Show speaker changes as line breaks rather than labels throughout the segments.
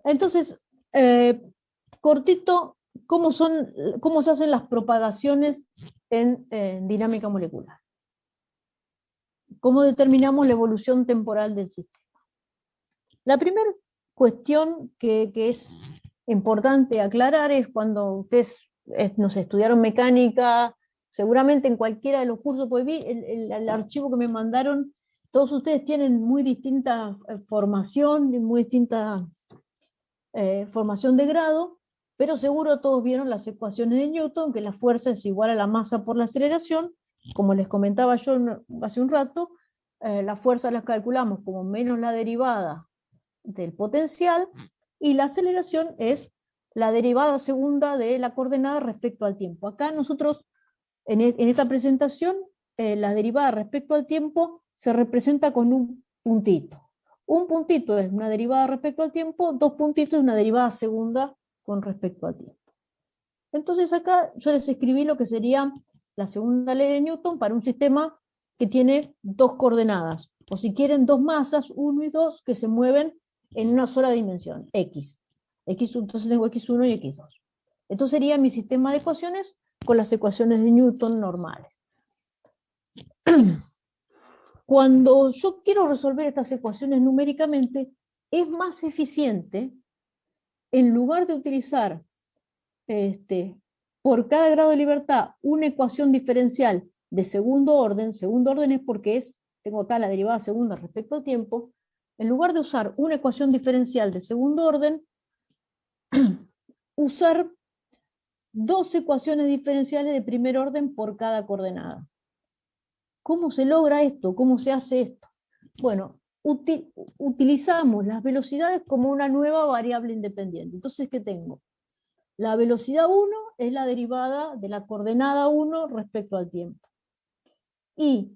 Entonces, cortito, ¿cómo se hacen las propagaciones en dinámica molecular? ¿Cómo determinamos la evolución temporal del sistema? La primera cuestión que es importante aclarar es cuando ustedes no sé, estudiaron mecánica, seguramente en cualquiera de los cursos, pues vi el archivo que me mandaron, todos ustedes tienen muy distinta formación, muy distinta formación de grado, pero seguro todos vieron las ecuaciones de Newton, que la fuerza es igual a la masa por la aceleración. Como les comentaba yo hace un rato, la fuerza la calculamos como menos la derivada del potencial, y la aceleración es la derivada segunda de la coordenada respecto al tiempo. Acá nosotros, en esta presentación, la derivada respecto al tiempo se representa con un puntito. Un puntito es una derivada respecto al tiempo, 2 puntitos es una derivada segunda con respecto al tiempo. Entonces acá yo les escribí lo que sería la segunda ley de Newton para un sistema que tiene 2 coordenadas, o si quieren 2 masas, 1 y 2, que se mueven en una sola dimensión, x. Entonces tengo x1 y x2. Esto sería mi sistema de ecuaciones con las ecuaciones de Newton normales. Cuando yo quiero resolver estas ecuaciones numéricamente, es más eficiente, en lugar de utilizar por cada grado de libertad una ecuación diferencial de segundo orden es porque tengo acá la derivada segunda respecto al tiempo, en lugar de usar una ecuación diferencial de segundo orden, usar 2 ecuaciones diferenciales de primer orden por cada coordenada. ¿Cómo se logra esto? ¿Cómo se hace esto? Bueno, utilizamos las velocidades como una nueva variable independiente. Entonces, ¿qué tengo? La velocidad 1 es la derivada de la coordenada 1 respecto al tiempo. Y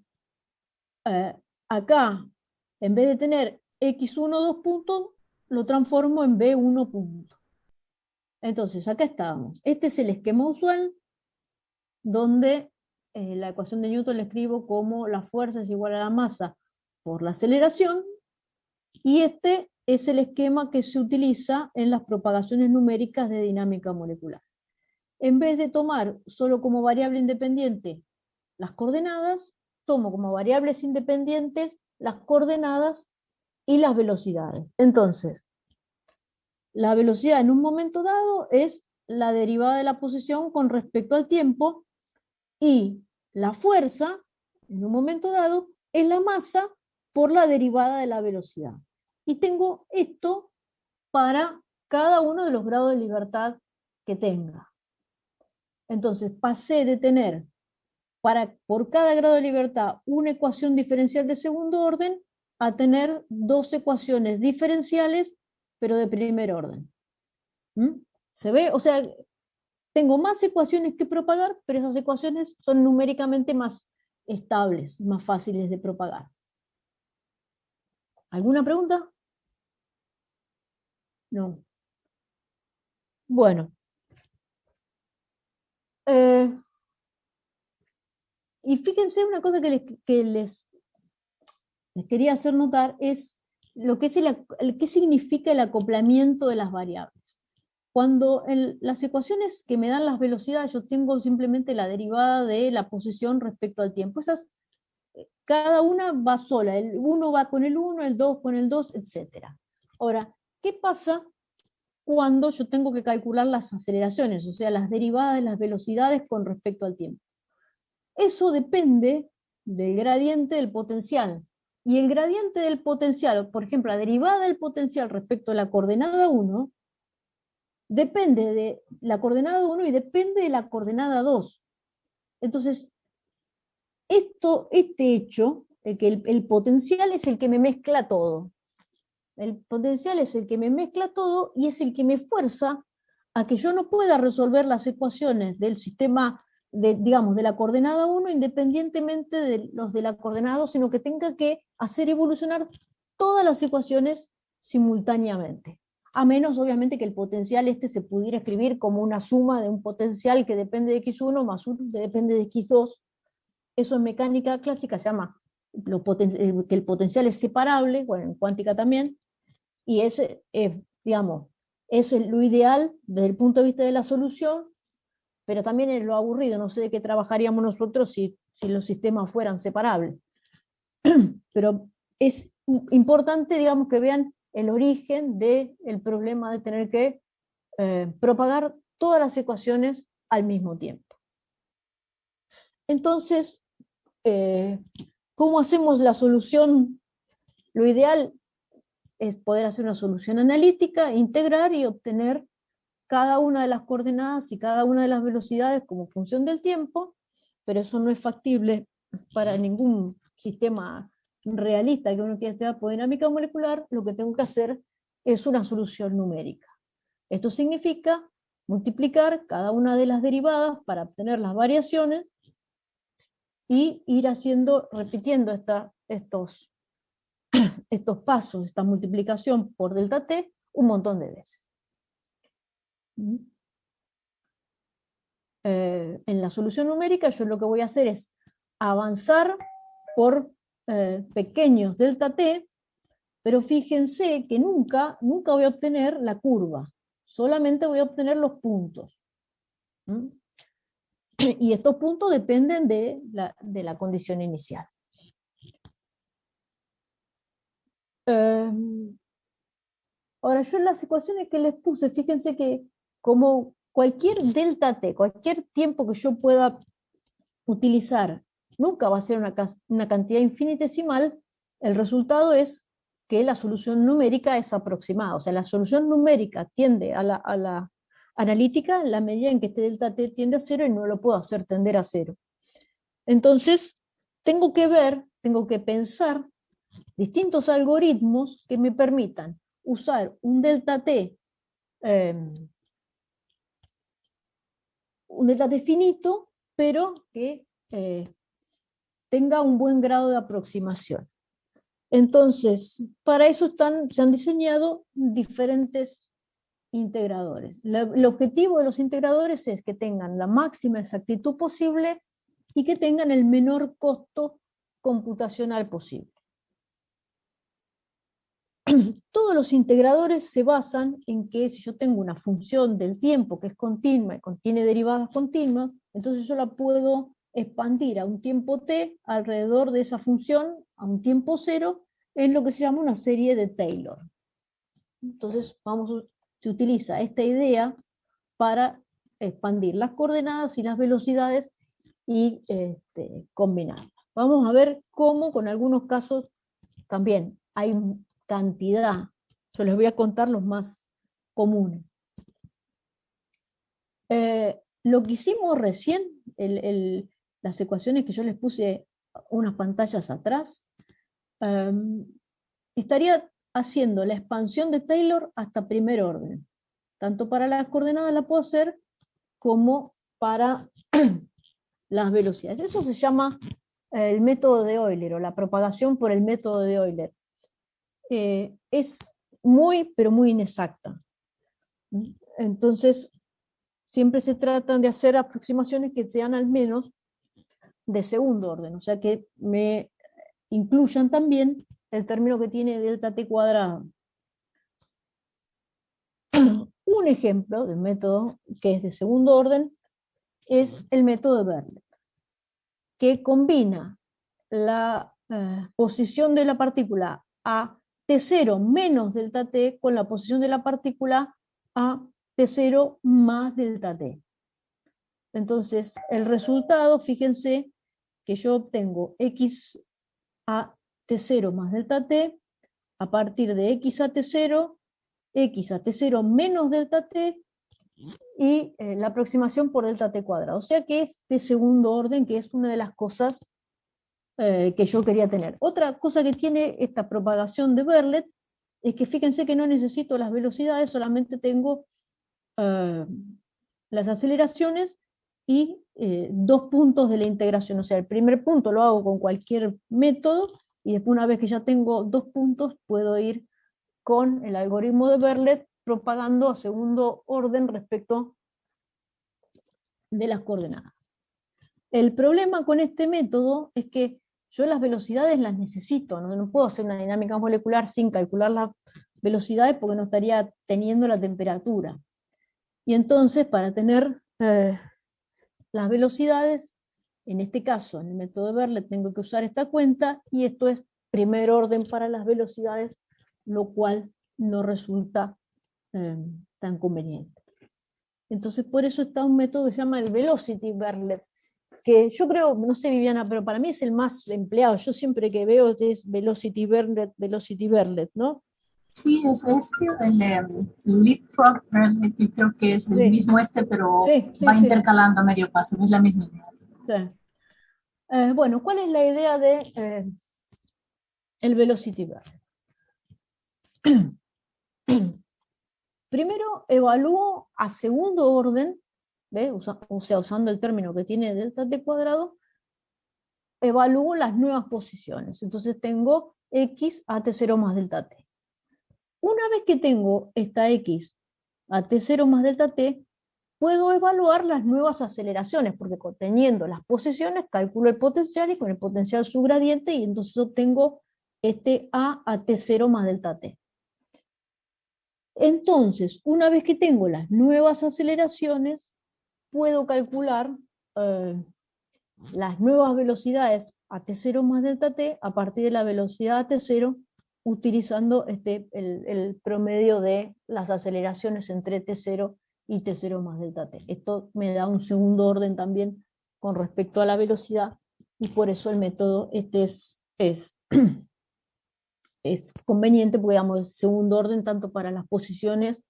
acá, en vez de tener x1 2 puntos, lo transformo en b1 punto. Entonces, acá estábamos. Este es el esquema usual, donde la ecuación de Newton la escribo como la fuerza es igual a la masa por la aceleración, y este es el esquema que se utiliza en las propagaciones numéricas de dinámica molecular. En vez de tomar solo como variable independiente las coordenadas, tomo como variables independientes las coordenadas y las velocidades. Entonces, la velocidad en un momento dado es la derivada de la posición con respecto al tiempo, y la fuerza, en un momento dado, es la masa por la derivada de la velocidad. Y tengo esto para cada uno de los grados de libertad que tenga. Entonces pasé de tener por cada grado de libertad una ecuación diferencial de segundo orden a tener 2 ecuaciones diferenciales, pero de primer orden. ¿Se ve? O sea, tengo más ecuaciones que propagar, pero esas ecuaciones son numéricamente más estables, más fáciles de propagar. ¿Alguna pregunta? No. Bueno. Y fíjense, una cosa que les quería hacer notar es lo que es qué significa el acoplamiento de las variables. Cuando las ecuaciones que me dan las velocidades, yo tengo simplemente la derivada de la posición respecto al tiempo. Esas, cada una va sola, el 1 va con el 1, el 2 con el 2, etc. Ahora, ¿qué pasa cuando yo tengo que calcular las aceleraciones, o sea, las derivadas de las velocidades con respecto al tiempo? Eso depende del gradiente del potencial. Y el gradiente del potencial, por ejemplo, la derivada del potencial respecto a la coordenada 1, depende de la coordenada 1 y depende de la coordenada 2. Entonces, este hecho, que el potencial es el que me mezcla todo. El potencial es el que me mezcla todo y es el que me fuerza a que yo no pueda resolver las ecuaciones del sistema, digamos, de la coordenada 1 independientemente de los de la coordenada 2, sino que tenga que hacer evolucionar todas las ecuaciones simultáneamente. A menos, obviamente, que el potencial se pudiera escribir como una suma de un potencial que depende de x1 más uno que depende de x2. Eso en mecánica clásica se llama que el potencial es separable, bueno, en cuántica también, y ese es, digamos, es lo ideal desde el punto de vista de la solución, pero también es lo aburrido. No sé de qué trabajaríamos nosotros si los sistemas fueran separables. Pero es importante, digamos, que vean el origen del problema de tener que propagar todas las ecuaciones al mismo tiempo. Entonces, ¿cómo hacemos la solución? Lo ideal es poder hacer una solución analítica, integrar y obtener cada una de las coordenadas y cada una de las velocidades como función del tiempo, pero eso no es factible para ningún sistema realista que uno quiera estudiar por dinámica molecular. Lo que tengo que hacer es una solución numérica. Esto significa multiplicar cada una de las derivadas para obtener las variaciones y ir repitiendo estos pasos, esta multiplicación por delta t un montón de veces. En la solución numérica yo lo que voy a hacer es avanzar por pequeños delta t, pero fíjense que nunca voy a obtener la curva, solamente voy a obtener los puntos. Y estos puntos dependen de la condición inicial. Ahora yo en las ecuaciones que les puse, fíjense que como cualquier delta t, cualquier tiempo que yo pueda utilizar, nunca va a ser una cantidad infinitesimal, el resultado es que la solución numérica es aproximada. O sea, la solución numérica tiende a la analítica en la medida en que este delta t tiende a cero y no lo puedo hacer tender a cero. Entonces, tengo que pensar distintos algoritmos que me permitan usar un delta t finito, pero que tenga un buen grado de aproximación. Entonces, para eso se han diseñado diferentes integradores. El objetivo de los integradores es que tengan la máxima exactitud posible y que tengan el menor costo computacional posible. Todos los integradores se basan en que si yo tengo una función del tiempo que es continua y contiene derivadas continuas, entonces yo la puedo expandir a un tiempo t alrededor de esa función, a un tiempo cero, en lo que se llama una serie de Taylor. Entonces se utiliza esta idea para expandir las coordenadas y las velocidades y combinarlas. Vamos a ver cómo con algunos casos también hay cantidad. Yo les voy a contar los más comunes. Lo que hicimos recién, las ecuaciones que yo les puse unas pantallas atrás, estaría haciendo la expansión de Taylor hasta primer orden. Tanto para las coordenadas la puedo hacer como para las velocidades. Eso se llama el método de Euler o la propagación por el método de Euler. Es pero muy inexacta. Entonces, siempre se tratan de hacer aproximaciones que sean al menos de segundo orden, o sea que me incluyan también el término que tiene delta t cuadrado. Un ejemplo del método que es de segundo orden es el método de Verlet, que combina la posición de la partícula a T0 menos delta t con la posición de la partícula a T0 más delta t. Entonces, el resultado, fíjense que yo obtengo x a T0 más delta t a partir de x a T0 menos delta t y la aproximación por delta t cuadrado. O sea que es de segundo orden, que es una de las cosas que yo quería tener. Otra cosa que tiene esta propagación de Verlet es que fíjense que no necesito las velocidades, solamente tengo las aceleraciones y 2 puntos de la integración. O sea, el primer punto lo hago con cualquier método y después, una vez que ya tengo 2 puntos, puedo ir con el algoritmo de Verlet propagando a segundo orden respecto de las coordenadas. El problema con este método es que yo las velocidades las necesito, no puedo hacer una dinámica molecular sin calcular velocidades porque no estaría teniendo la temperatura. Y entonces, para tener las velocidades, en este caso, en el método de Verlet, tengo que usar esta cuenta, y esto es primer orden para las velocidades, lo cual no resulta tan conveniente. Entonces, por eso está un método que se llama el Velocity Verlet, que yo creo, no sé, Viviana, pero para mí es el más empleado. Yo siempre que veo es Velocity Verlet, ¿no?
Sí, es este, el Leapfrog, realmente creo que es el
Sí,
mismo este, pero
sí, sí,
va
sí.
intercalando a medio paso, es la misma idea.
Sí. Bueno, ¿cuál es la idea de el Velocity Verlet? Primero evalúo a segundo orden, ¿ves? O sea, usando el término que tiene delta t cuadrado, evalúo las nuevas posiciones. Entonces tengo x a t0 más delta t. Una vez que tengo esta x a t0 más delta t, puedo evaluar las nuevas aceleraciones, porque teniendo las posiciones calculo el potencial, y con el potencial su gradiente, y entonces obtengo este a t0 más delta t. Entonces, una vez que tengo las nuevas aceleraciones, puedo calcular las nuevas velocidades a t0 más delta t a partir de la velocidad a t0, utilizando el promedio de las aceleraciones entre t0 y t0 más delta t. Esto me da un segundo orden también con respecto a la velocidad, y por eso el método es conveniente, porque digamos, segundo orden tanto para las posiciones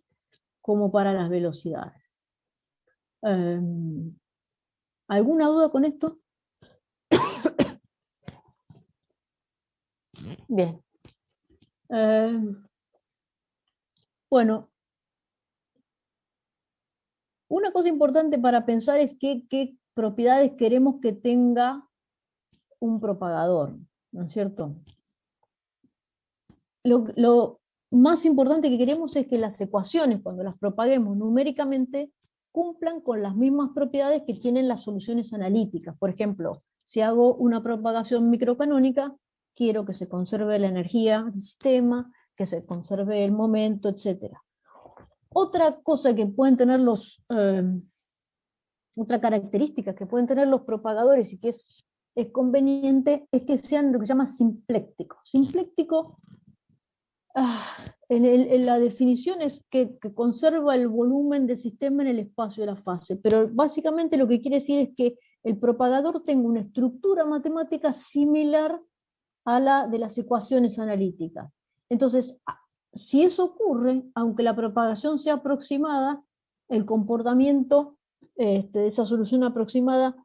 como para las velocidades. ¿Alguna duda con esto? Bien. Bueno, una cosa importante para pensar es qué propiedades queremos que tenga un propagador, ¿no es cierto? Lo más importante que queremos es que las ecuaciones, cuando las propaguemos numéricamente, cumplan con las mismas propiedades que tienen las soluciones analíticas. Por ejemplo, si hago una propagación microcanónica, quiero que se conserve la energía del sistema, que se conserve el momento, etc. Otra cosa que pueden tener otra característica que pueden tener los propagadores, y que es conveniente, es que sean lo que se llama simplécticos. Simpléctico, en la definición, es que conserva el volumen del sistema en el espacio de la fase, pero básicamente lo que quiere decir es que el propagador tenga una estructura matemática similar a la de las ecuaciones analíticas. Entonces, si eso ocurre, aunque la propagación sea aproximada, el comportamiento de esa solución aproximada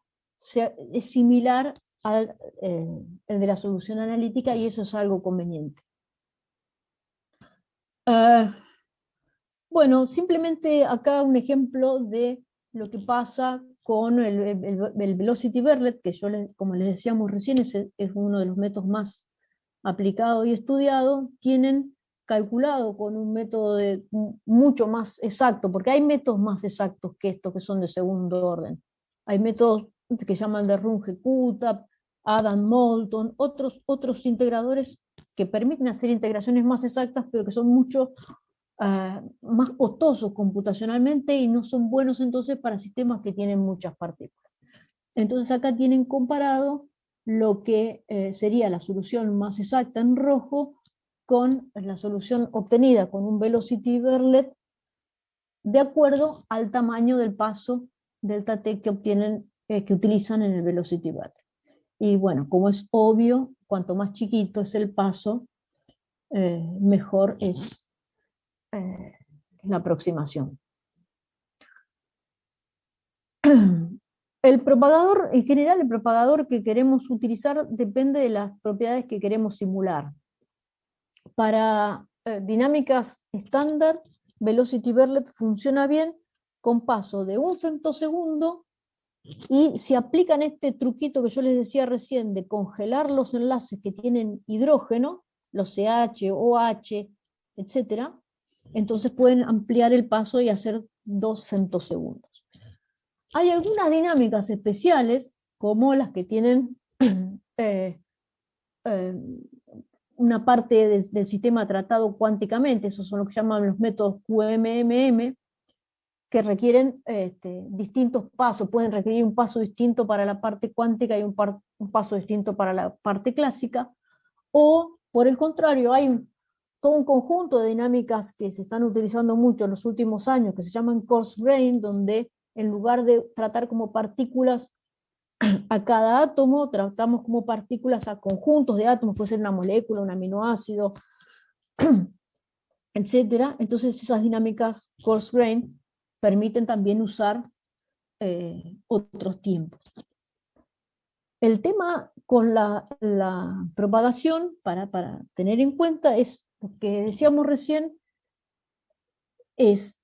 es similar al el de la solución analítica, y eso es algo conveniente. Bueno, simplemente acá un ejemplo de lo que pasa con el Velocity Verlet, que como les decíamos recién, es uno de los métodos más aplicados y estudiados. Tienen calculado con un método mucho más exacto, porque hay métodos más exactos que estos, que son de segundo orden. Hay métodos que se llaman de Runge-Kutap, Adam Moulton, otros integradores que permiten hacer integraciones más exactas, pero que son mucho más costosos computacionalmente, y no son buenos entonces para sistemas que tienen muchas partículas. Entonces acá tienen comparado lo que sería la solución más exacta en rojo con la solución obtenida con un Velocity Verlet, de acuerdo al tamaño del paso delta t que utilizan en el Velocity Verlet. Y bueno, como es obvio, cuanto más chiquito es el paso, mejor es la aproximación. El propagador, en general, el propagador que queremos utilizar depende de las propiedades que queremos simular. Para dinámicas estándar, Velocity Verlet funciona bien con paso de 1 femtosegundo, y si aplican este truquito que yo les decía recién de congelar los enlaces que tienen hidrógeno, los CH, OH, etc., entonces pueden ampliar el paso y hacer 2 femtosegundos. Hay algunas dinámicas especiales, como las que tienen una parte del sistema tratado cuánticamente, esos son lo que llaman los métodos QMMM, que requieren distintos pasos, pueden requerir un paso distinto para la parte cuántica y un paso distinto para la parte clásica, o por el contrario, hay todo un conjunto de dinámicas que se están utilizando mucho en los últimos años, que se llaman coarse-grained, donde en lugar de tratar como partículas a cada átomo, tratamos como partículas a conjuntos de átomos, puede ser una molécula, un aminoácido, etc. Entonces esas dinámicas coarse-grained permiten también usar otros tiempos. El tema con la propagación, para tener en cuenta, es lo que decíamos recién, es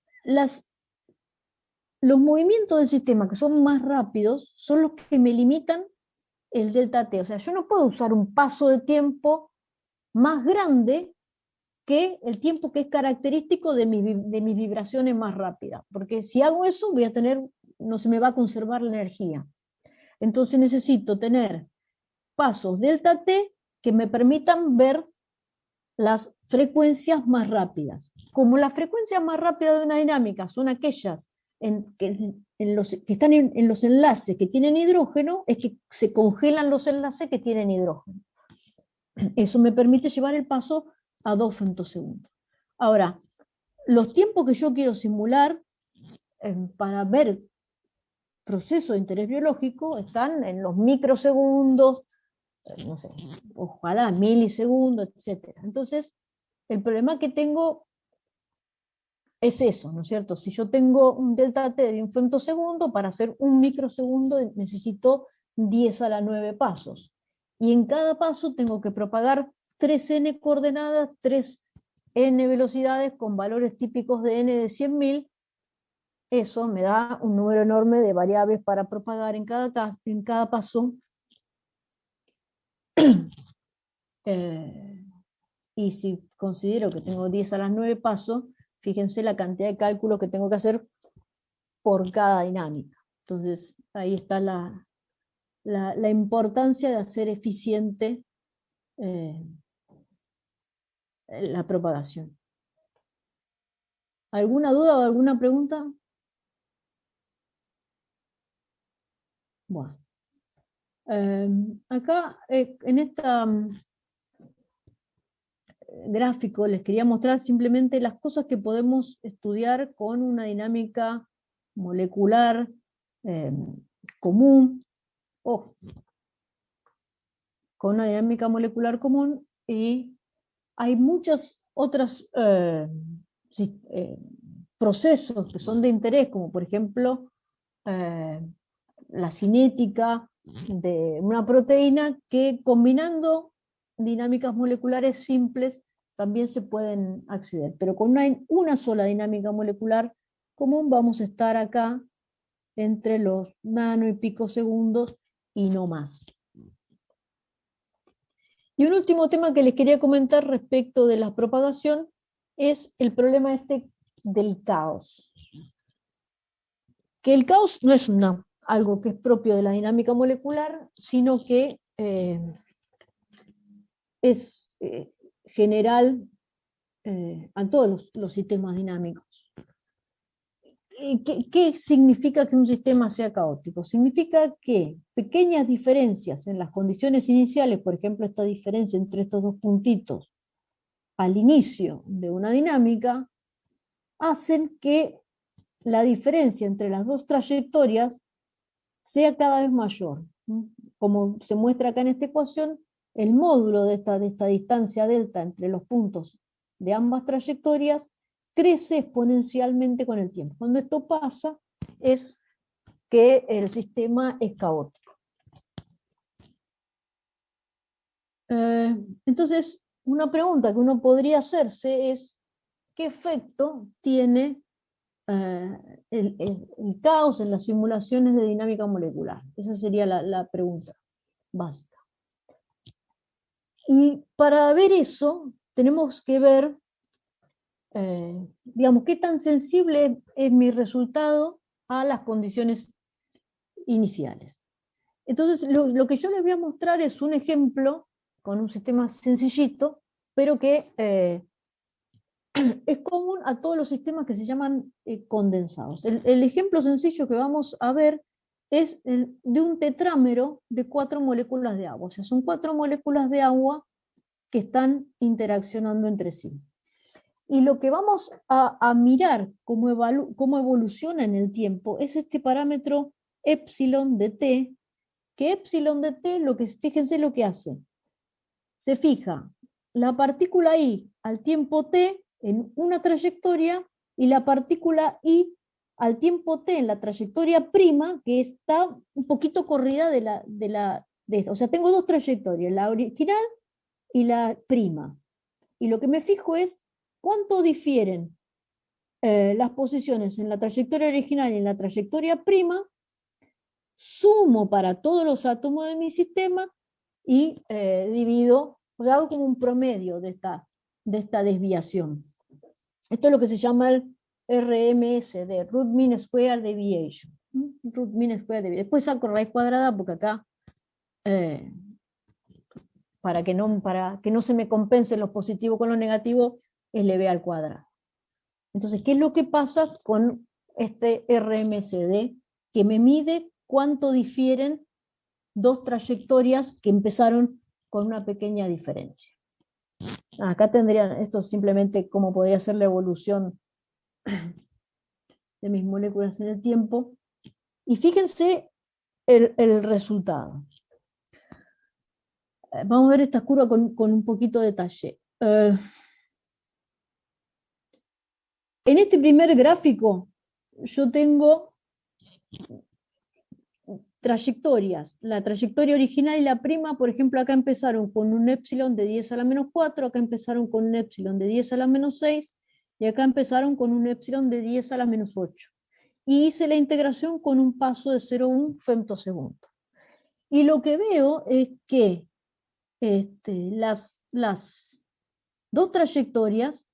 los movimientos del sistema que son más rápidos son los que me limitan el delta t. O sea, yo no puedo usar un paso de tiempo más grande que el tiempo que es característico de mis vibraciones más rápidas, porque si hago eso voy a tener, no se me va a conservar la energía. Entonces necesito tener pasos delta t que me permitan ver las frecuencias más rápidas. Como las frecuencias más rápidas de una dinámica son aquellas que están en los enlaces que tienen hidrógeno, es que se congelan los enlaces que tienen hidrógeno. Eso me permite llevar el paso a 2 femtosegundos. Ahora, los tiempos que yo quiero simular para ver procesos de interés biológico están en los microsegundos, no sé, ojalá milisegundos, etc. Entonces, el problema que tengo es eso, ¿no es cierto? Si yo tengo un delta t de un femtosegundo, para hacer un microsegundo necesito 10 a la 9 pasos. Y en cada paso tengo que propagar 3n coordenadas, 3n velocidades con valores típicos de n de 100.000. Eso me da un número enorme de variables para propagar en cada paso. Y si considero que tengo 10 a las 9 pasos, fíjense la cantidad de cálculos que tengo que hacer por cada dinámica. Entonces, ahí está la importancia de hacer eficiente la propagación. ¿Alguna duda o alguna pregunta? Bueno. Acá, en esta gráfico, les quería mostrar simplemente las cosas que podemos estudiar con una dinámica molecular común, o con una dinámica molecular común, y hay muchos otros procesos que son de interés, como por ejemplo la cinética de una proteína, que combinando dinámicas moleculares simples también se pueden acceder, pero con una sola dinámica molecular común vamos a estar acá entre los nano y pico segundos y no más. Y un último tema que les quería comentar respecto de la propagación es el problema del caos. Que el caos no es algo que es propio de la dinámica molecular, sino que es general a todos los sistemas dinámicos. ¿Qué significa que un sistema sea caótico? Significa que pequeñas diferencias en las condiciones iniciales, por ejemplo esta diferencia entre estos dos puntitos al inicio de una dinámica, hacen que la diferencia entre las dos trayectorias sea cada vez mayor. Como se muestra acá en esta ecuación, el módulo de esta distancia delta entre los puntos de ambas trayectorias crece exponencialmente con el tiempo. Cuando esto pasa, es que el sistema es caótico. Entonces, una pregunta que uno podría hacerse es, ¿qué efecto tiene el caos en las simulaciones de dinámica molecular? Esa sería la pregunta básica. Y para ver eso, tenemos que ver, digamos, qué tan sensible es mi resultado a las condiciones iniciales. Entonces, lo que yo les voy a mostrar es un ejemplo con un sistema sencillito, pero que es común a todos los sistemas que se llaman condensados. El ejemplo sencillo que vamos a ver es el de un tetrámero de 4 moléculas de agua. O sea, son 4 moléculas de agua que están interaccionando entre sí. Y lo que vamos a mirar cómo evoluciona en el tiempo es este parámetro epsilon de t, que epsilon de t, fíjense lo que hace. Se fija la partícula i al tiempo t en una trayectoria y la partícula i al tiempo t en la trayectoria prima, que está un poquito corrida de esta. O sea, tengo dos trayectorias, la original y la prima. Y lo que me fijo es cuánto difieren las posiciones en la trayectoria original y en la trayectoria prima, sumo para todos los átomos de mi sistema y divido, o sea, hago como un promedio de esta desviación. Esto es lo que se llama el RMS, de Root Mean Square Deviation. Root Mean Square Deviation. Después saco raíz cuadrada porque acá, para que no se me compensen los positivos con los negativos, es LB al cuadrado. Entonces, ¿qué es lo que pasa con este RMSD? Que me mide cuánto difieren dos trayectorias que empezaron con una pequeña diferencia. Acá tendrían, esto simplemente cómo podría ser la evolución de mis moléculas en el tiempo. Y fíjense el resultado. Vamos a ver esta curva con un poquito de detalle. En este primer gráfico yo tengo trayectorias. La trayectoria original y la prima, por ejemplo, acá empezaron con un epsilon de 10 a la menos 4, acá empezaron con un epsilon de 10 a la menos 6, y acá empezaron con un epsilon de 10 a la menos 8. Y hice la integración con un paso de 0,1 femtosegundo. Y lo que veo es que las dos trayectorias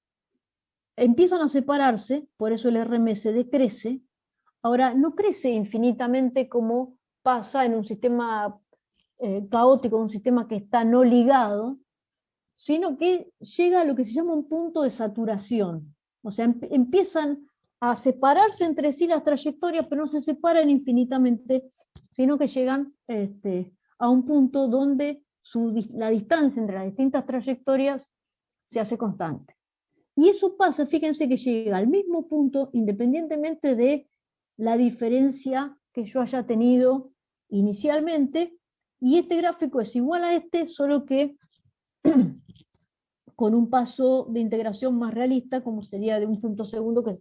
empiezan a separarse, por eso el RMS decrece. Ahora, no crece infinitamente como pasa en un sistema caótico, un sistema que está no ligado, sino que llega a lo que se llama un punto de saturación. O sea, empiezan a separarse entre sí las trayectorias, pero no se separan infinitamente, sino que llegan a un punto donde la distancia entre las distintas trayectorias se hace constante. Y eso pasa, fíjense que llega al mismo punto independientemente de la diferencia que yo haya tenido inicialmente, y este gráfico es igual a este, solo que con un paso de integración más realista, como sería de un femtosegundo, que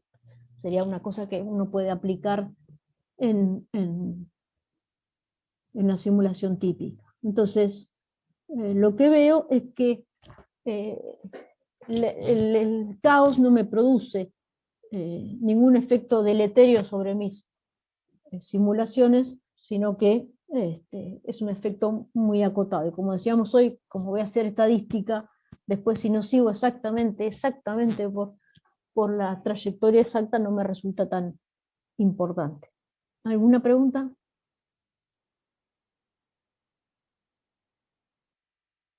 sería una cosa que uno puede aplicar en una simulación típica. Entonces, lo que veo es que el caos no me produce ningún efecto deleterio sobre mis simulaciones, sino que es un efecto muy acotado. Y como decíamos hoy, como voy a hacer estadística, después si no sigo exactamente por la trayectoria exacta, no me resulta tan importante. ¿Alguna pregunta?